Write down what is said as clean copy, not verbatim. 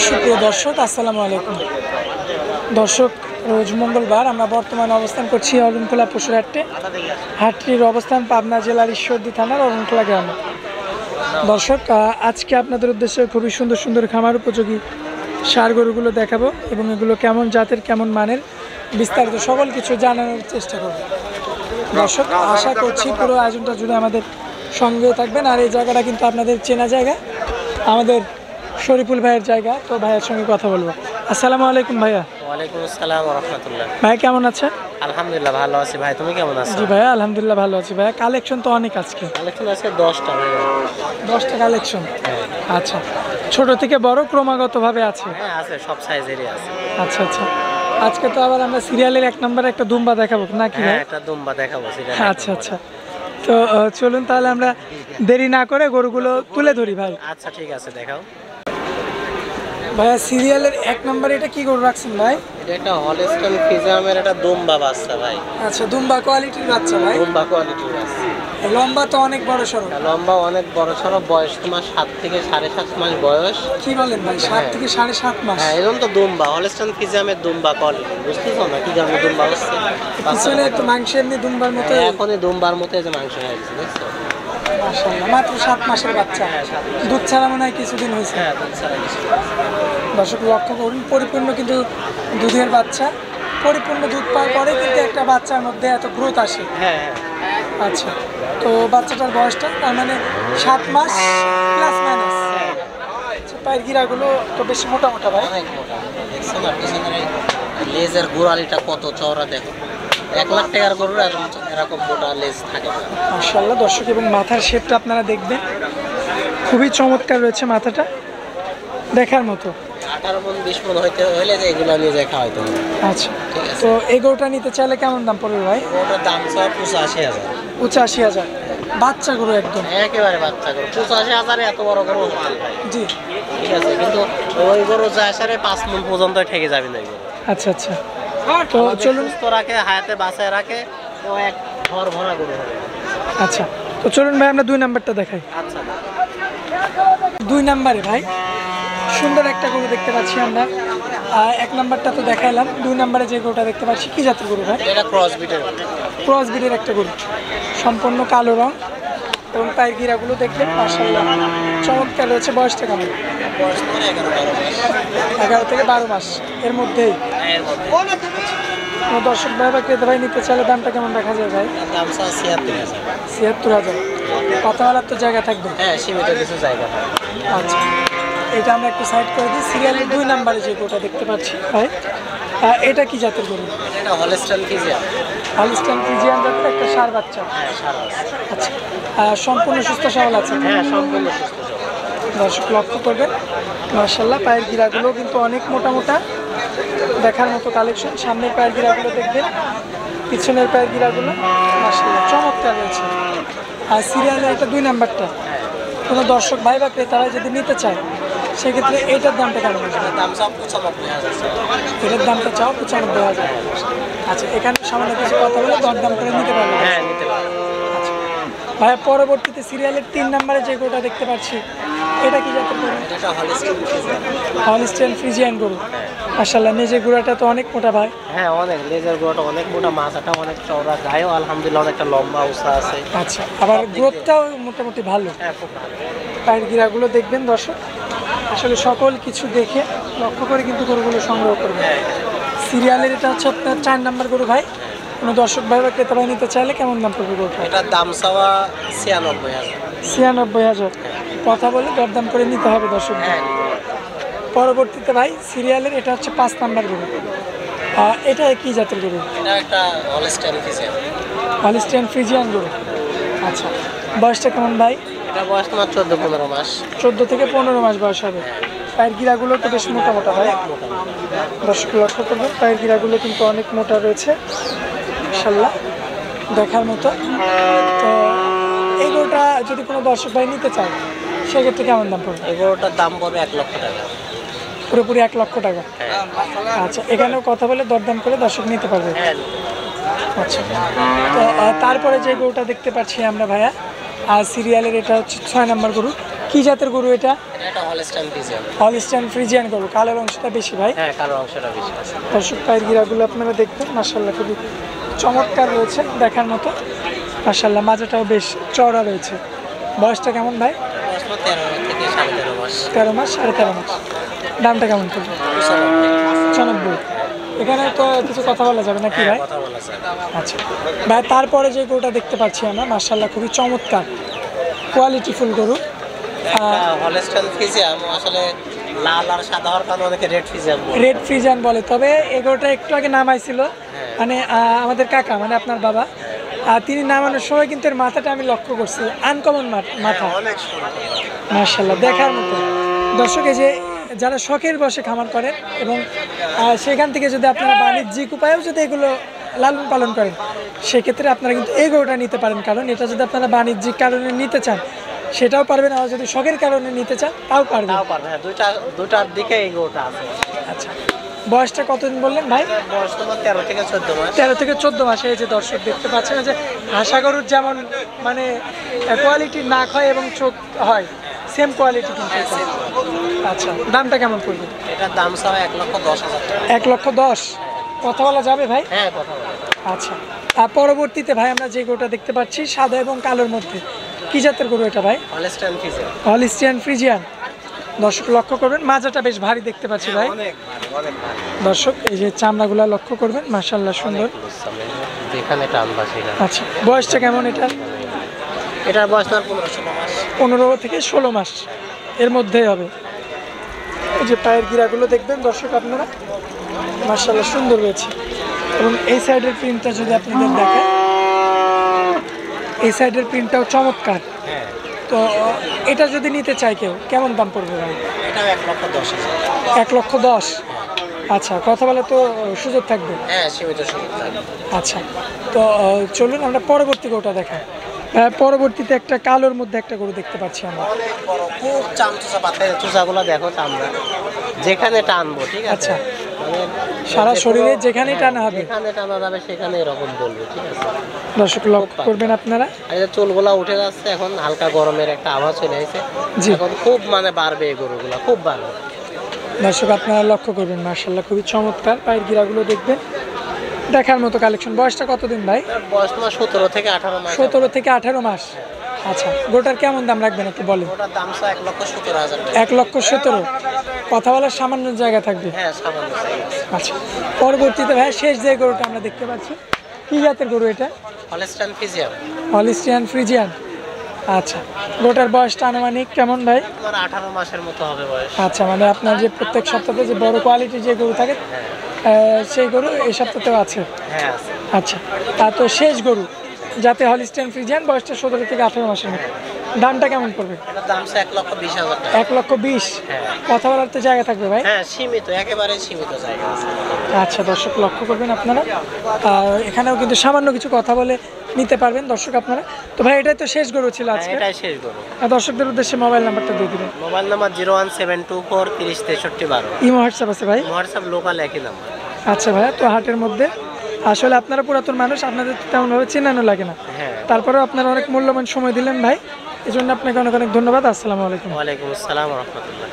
সুপ্রিয় দর্শক, আসসালামু আলাইকুম। দর্শক, রোজ মঙ্গলবার আমরা বর্তমানে অবস্থান করছি অরুণখোলা পশুর হাটে। হাটটির অবস্থান পাবনা জেলার ঈশ্বরদী থানার অরুণখোলা গ্রামে। দর্শক, আজকে আপনাদের উদ্দেশ্যে খুবই সুন্দর সুন্দর খামার উপযোগী ষাঁড় গরুগুলো দেখাবো এবং এগুলো কেমন জাতের, কেমন মানের, বিস্তারিত সকল কিছু জানানোর চেষ্টা করব। দর্শক, আশা করছি পুরো আয়োজনটা জুড়ে আমাদের সঙ্গে থাকবেন। আর এই জায়গাটা কিন্তু আপনাদের চেনা জায়গা, আমাদের শরীফুল ভাইয়ের জায়গা। তো ভাইয়ের সঙ্গে কথা বলবো। আসসালামু আলাইকুম ভাইয়া। ওয়ালাইকুম আসসালাম ওয়া রাহমাতুল্লাহ। ভাই কেমন আছেন? আলহামদুলিল্লাহ ভালো আছি ভাই, তুমি কেমন আছো? জি ভাইয়া, আলহামদুলিল্লাহ ভালো আছি ভাইয়া। কালেকশন তো অনেক আজকে। কালেকশন আছে 10টা ভাই। 10টা কালেকশন। হ্যাঁ আচ্ছা, ছোট থেকে বড় ক্রমাগতভাবে আছে। হ্যাঁ আছে, সব সাইজেরই আছে। আচ্ছা আচ্ছা, আজকে তো আবার আমরা সিরিয়ালের 1 নম্বরে একটা দুম্বা দেখাবো নাকি ভাই? হ্যাঁ একটা দুম্বা দেখাবো সেটা। আচ্ছা আচ্ছা, তো চলুন তাহলে আমরা দেরি না করে গরুগুলো তুলে ধরি ভাই। আচ্ছা ঠিক আছে, দেখাও ভাইয়া। সিরিয়ালের 1 নম্বরে এটা কি গরু রাখছেন ভাই? এটা একটা হলস্টাইন ফ্রিজিয়ামের একটা দুম্বা বাচ্চা ভাই। আচ্ছা, দুম্বা কোয়ালিটির বাচ্চা ভাই। দুম্বা কোয়ালিটির বাচ্চা। লম্বা তো অনেক বড় সড়ো। লম্বা অনেক বড় সড়ো, বয়স তোমার 7 থেকে 7.5 মাস বয়স। কি বলেন ভাই, 7 থেকে 7.5 মাস? হ্যাঁ এরকম তো দুম্বা, হলস্টাইন ফ্রিজিয়ামের দুম্বা কোয়ালিটি, বুঝতেছো না কি ধরনের দুম্বা হচ্ছে? পিছনে তো মাংস এমনি দুম্বার মতো। এখনই দুম্বার মতো যে মাংস হয়ে গেছে, দেখছো? মাশাআল্লাহ, মাত্র 7 মাসের বাচ্চা। দুধ ছাড়া মনে হয় কিছুদিন হয়েছে। হ্যাঁ দুধ ছাড়া কিছু। দর্শক লক্ষ্য করুন, পরিপূর্ণ কিন্তু দুধের বাচ্চা। পরিপূর্ণ দুধ পাওয়ার পরে কিন্তু একটা বাচ্চার মধ্যে এত গ্রোথ আসে। হ্যাঁ আচ্ছা, তো বাচ্চাটার বয়সটা তার মানে 7 মাস প্লাস মাইনাস। আচ্ছা, পায়ের গিরাগুলো তো বেশি মোটা মোটা ভাই। অনেক মোটা। দেখছো না পিছনের এই লেজের গোড়ালিটা কত চওড়া, দেখো। 1 লাখ টাকার গরুর এরকম মোটা লেজ থাকে। মাশাআল্লাহ দর্শক, এবং মাথার শেপটা আপনারা দেখবেন, খুবই চমৎকার রয়েছে মাথাটা, দেখার মতো। 18 মণ 20 মণ হইলে যে এগুলো নিয়ে যায় খাওয়াইতে হবে। আচ্ছা, তো এই গরুটা নিতে চাইলে কেমন দাম পড়বে ভাই? ওটার দাম সব 85,000। 85,000 বাচ্চা গরু একদম। একেবারে বাচ্চা গরু 85,000 এত বড় গরু হতে ভাই। জি ঠিক আছে, কিন্তু ওই গরু যায় সারে 5 মণ পর্যন্ত ঠেকে যাবে না এই গরু। আচ্ছা আচ্ছা, তো চলুন। সুস্থ রাখে, হায়াতে বাঁচায় রাখে, ও এক ঘর ভরা গরু হবে। আচ্ছা, তো চলুন ভাই আমরা 2 নাম্বারটা দেখাই। আচ্ছা 2 নাম্বারে ভাই সুন্দর একটা গরু দেখতে পাচ্ছি আমরা। 1 নাম্বারটা তো দেখাইলাম, 2 নাম্বারে যে গরুটা দেখতে পাচ্ছি কি জাতের গরু ভাই? এটা ক্রস বিটের। ক্রস ব্রিডের একটা গরু, সম্পূর্ণ কালো রং এবং পায়ের গিরাগুলো দেখবেন মাশাআল্লাহ চমৎকার রয়েছে। বয়সটা কেমন? বয়স তো 11-12 মাস। 11 থেকে 12 মাস এর মধ্যেই। এর মধ্যে কোনো দর্শক ভাই বা ক্রেতা ভাই নিতে চাইলে দামটা কেমন রাখা যায় ভাই? দাম 76,000। 76,000। কথা বলার তো জায়গা থাকবে। হ্যাঁ সীমিত কিছু জায়গা থাকে। আচ্ছা, এটা আমরা একটু সাইড করে দিই। সিরিয়ালের 2 নাম্বারে যে গরুটা দেখতে পাচ্ছি ভাই, এটা কি জাতের গরু? এটা হলস্টাইন ফ্রিজিয়ান। হলস্টাইন ফ্রিজিয়ান জাতের একটা ষাঁড় বাচ্চা। হ্যাঁ সারা আছে। আচ্ছা, সম্পূর্ণ সুস্থ সবল আছে। হ্যাঁ সম্পূর্ণ সুস্থ। দর্শক লক্ষ্য করবেন মাশাআল্লাহ, পায়ের গিরাগুলো কিন্তু অনেক মোটা মোটা, দেখার মতো কালেকশন। সামনের পায়ের গিরাগুলো দেখবেন, পিছনের পায়ের গিরাগুলো মাশাআল্লাহ চমৎকার রয়েছে। আর সিরিয়ালে এটা 2 নাম্বারটা, কোনো দর্শক ভাই বা ক্রেতা ভাই যদি নিতে চায় সেক্ষেত্রে এইটার দামটা কেমন আসবে? দাম সব 95,000। এটার দামটা চাও 95,000। আচ্ছা, এখানে সামান্য কিছু কথা বলে দরদাম করে নিতে পারবেন। হ্যাঁ নিতে পারো। আচ্ছা ভাইয়া, পরবর্তীতে সিরিয়ালের 3 নাম্বারে যে গরুটা দেখতে পাচ্ছি এটা কি জাতের গরু? এটা হলস্টাইন ফ্রিজিয়ান। হলস্টাইন ফ্রিজিয়ান গরু। মাশাআল্লাহ, নিজের গুড়াটা তো অনেক মোটা ভাই। হ্যাঁ অনেক, লেজের গোড়াটা অনেক মোটা, মাথাটা অনেক চওড়া, গায়েও আলহামদুলিল্লাহ অনেকটা লম্বা উঁচা আছে। আচ্ছা, আবার গ্রোথটাও মোটামুটি ভালো। হ্যাঁ খুব ভালো। পায়ের গিরাগুলো দেখবেন দর্শক, আসলে সকল কিছু দেখে লক্ষ্য করে কিন্তু গরুগুলো সংগ্রহ করবে। সিরিয়ালের এটা হচ্ছে আপনার 4 নাম্বার গরু ভাই। কোনো দর্শক ভাই বা ক্রেতা ভাই নিতে চাইলে কেমন দাম পড়বে গরুটা? এটার দাম চাওয়া 96,000। 96,000। কথা বলে দরদাম করে নিতে হবে দর্শক। হ্যাঁ পরবর্তীতে ভাই সিরিয়ালের এটা হচ্ছে 5 নাম্বার গরু। এটা কি জাতের গরু? এটা একটা হলস্টাইন ফ্রিজিয়ান। হলস্টাইন ফ্রিজিয়ান গরু। আচ্ছা, বয়সটা কেমন ভাই? এটা বয়স তোমার 14-15 মাস। 14 থেকে 15 মাস বয়স হবে। পায়ের গিরাগুলো তো বেশ মোটা মোটা ভাই। দর্শক লক্ষ্য করবেন, পায়ের গিরাগুলো কিন্তু অনেক মোটা রয়েছে মাশাআল্লাহ, দেখার মতো। তো এই গরুটা যদি কোনো দর্শক ভাই নিতে চায় সেক্ষেত্রে কেমন দাম পড়বে? এই গরুটার দাম পড়বে 1 লক্ষ টাকা। পুরোপুরি 1 লক্ষ টাকা। আচ্ছা, এখানেও কথা বলে দরদাম করে দর্শক নিতে পারবে। হ্যাঁ আচ্ছা, তো তারপরে যে গরুটা দেখতে পাচ্ছি আমরা ভাইয়া, আর সিরিয়ালের এটা হচ্ছে 6 নাম্বার গরু। কি জাতের গরু এটা? এটা একটা হলস্টাইন ফ্রিজিয়ান। হলস্টাইন ফ্রিজিয়ান গরু, কালোর অংশটা বেশি ভাই। হ্যাঁ, কালো অংশটা বেশি আছে। দর্শক পায়ের গিরাগুলো আপনারা দেখবেন, মাশাআল্লাহ খুবই চমৎকার রয়েছে দেখার মতো। মাশাআল্লাহ মাজাটাও বেশ চওড়া রয়েছে। বয়সটা কেমন ভাই? বয়স 13 থেকে 13.5 মাস। 13 মাস, 13.5 মাস। দামটা কেমন পড়বে? 95। এখানে তো কিছু কথা বলা যাবে নাকি ভাই? কথা বলা যায়। আচ্ছা ভাই, তারপরে যে গরুটা দেখতে পাচ্ছি আমরা, মাশাআল্লাহ খুবই চমৎকার কোয়ালিটিফুল গরু। হলস্টাইন ফ্রিজিয়ান আসলে লাল আর সাদা হওয়ার কারণে অনেকে রেড ফ্রিজিয়ান বলে। রেড ফ্রিজিয়ান বলে, তবে এই গরুটা একটু আগে নামাইছিল মানে আমাদের কাকা মানে আপনার বাবা, তিনি নামানোর সময় কিন্তু এর মাথাটা আমি লক্ষ্য করছি, আনকমন মাথা, অনেক সুন্দর। মাশাআল্লাহ দেখার মতো। দর্শক এই যে যারা শখের বসে খামার করেন এবং সেখান থেকে যদি আপনারা বাণিজ্যিক উপায়েও যদি এগুলো লালন পালন করেন, সেক্ষেত্রে আপনারা কিন্তু এই গরুটা নিতে পারেন। কারণ এটা যদি আপনারা বাণিজ্যিক কারণে নিতে চান সেটাও পারবেন, আর যদি শখের কারণে নিতে চান তাও পারবেন। তাও পারবে, হ্যাঁ, দুটার দিকে এই গরুটা আছে। আচ্ছা, বয়সটা কতদিন বললেন ভাই? বয়স তোমার 13 থেকে 14 মাস। 13 থেকে 14 মাসে। এই যে দর্শক দেখতে পাচ্ছেন যে হাসা গরুর যেমন মানে কোয়ালিটি নাক হয় এবং চোখ হয়, সেম কোয়ালিটি কিন্তু এটা। আচ্ছা, দামটা কেমন পড়বে? এটার দাম চাওয়া 1,10,000 টাকা। 1,10,000। কথা বলা যাবে ভাই? হ্যাঁ, কথা বলা যায়। আচ্ছা, আর পরবর্তীতে ভাই আমরা যে গরুটা দেখতে পাচ্ছি সাদা এবং কালোর মধ্যে, কি জাতের গরু এটা ভাই? Holstein Friesian. Holstein Friesian. দর্শক লক্ষ্য করবেন, মাজাটা বেশ ভারী দেখতে পাচ্ছি ভাই। অনেক ভালো, অনেক ভালো। দর্শক এই যে চামড়াগুলা লক্ষ্য করবেন, মাশাআল্লাহ সুন্দর। যেখানে টান বাসি না। আচ্ছা, বয়সটা কেমন এটার? এটার বয়স তোমার 15-16 মাস। 15 থেকে 16 মাস এর মধ্যেই হবে। এই যে পায়ের গিরাগুলো দেখবেন দর্শক আপনারা, মাশাআল্লাহ সুন্দর রয়েছে। এবং এই সাইডের প্রিন্টটা যদি আপনাদের দেখায়, এই সাইডের প্রিন্টটাও চমৎকার। হ্যাঁ, তো এটা যদি নিতে চাই কেউ, কেমন দাম পড়বে ভাই? এটাও 1,10,000। 1,10,000। আচ্ছা, কথা বলে তো সুযোগ থাকবে? হ্যাঁ, সীমিত সুযোগ থাকবে। আচ্ছা, তো চলুন আমরা পরবর্তী গরুটা দেখাই। পরবর্তীতে একটা কালোর মধ্যে একটা গরু দেখতে পাচ্ছি আমরা। অনেক বড়, খুব চামচুচা পাতা, চুচাগুলো দেখো চামড়া, যেখানে টানবো ঠিক আছে। আচ্ছা, মানে সারা যে শরীরে কোনো- যেখানেই টানা হবে। যেখানে টানা যাবে সেখানে এরকম বলবে, ঠিক আছে। দর্শক লক্ষ্য করবেন আপনারা। আর এই যে চুলগুলা উঠে যাচ্ছে, এখন হালকা গরমের একটা আওয়াজ চলে আসছে। জি। এখন খুব মানে বাড়বে এই গরুগুলা, খুব বাড়বে। দর্শক আপনারা লক্ষ্য করবেন, মাশাআল্লাহ খুবই চমৎকার। পায়ের গিরাগুলো দেখবেন, দেখার মতো কালেকশন। বয়সটা কতদিন ভাই? তার বয়স তোমার 17 থেকে 18 মাস। 17 থেকে 18 মাস। আচ্ছা, গরুটার কেমন দাম রাখবেন একটু বলেন? ওটার দাম 1,17,000 টাকা। 1,17,000। কথা বলার সামান্য জায়গা থাকবে। হ্যাঁ, সামান্য size। আচ্ছা, পরবর্তীতে ভাই শেষ যে গরুটা আমরা দেখতে পাচ্ছি, কি জাতের গরু এটা? Holstein Friesian. Holstein Friesian. আচ্ছা, গরুটার বয়সটা আনুমানিক কেমন ভাই? তোমার 18 মাসের মতো হবে বয়স। আচ্ছা, মানে আপনার যে প্রত্যেক সপ্তাহে যে বড় কোয়ালিটির যে গরু থাকে সেই গরু এই সপ্তাহেও আছে। হ্যাঁ, আছে। আচ্ছা, তা তো শেষ গরু যাতে হলিস্টিয়ান ফ্রিজিয়ান, বয়সটা 17 থেকে 18 মাসের মতো। দামটা কেমন পড়বে? এটার দাম 1,20,000 টাকা। 1,20,000। হ্যাঁ। কথা বলার তো জায়গা থাকবে ভাই? হ্যাঁ, সীমিত, একেবারে সীমিত জায়গা আছে। আচ্ছা, দর্শক লক্ষ্য করবেন আপনারা। আর এখানেও কিন্তু সামান্য কিছু কথা বলে নিতে পারবেন দর্শক আপনারা। তো ভাই এটাই তো শেষ গরু ছিল হ্যাঁ, আজকে। এটাই শেষ গরু। আর দর্শকদের উদ্দেশ্যে মোবাইল নাম্বারটা দিয়ে দিবেন। Mobile number 01724 306312। ইমো হোয়াটসঅ্যাপ আছে ভাই? হোয়াটসঅ্যাপ লোকাল একই নাম্বার। আচ্ছা ভাইয়া, তো হাটের মধ্যে আসলে আপনারা পুরাতন মানুষ, আপনাদের তো তেমনভাবে চেনানো লাগে না, হ্যাঁ। তারপরেও আপনারা অনেক মূল্যবান সময় দিলেন ভাই, এই জন্য আপনাকে অনেক অনেক ধন্যবাদ। আসসালামু আলাইকুম। ওয়ালাইকুম আসসালাম রহমতুল্লাহ।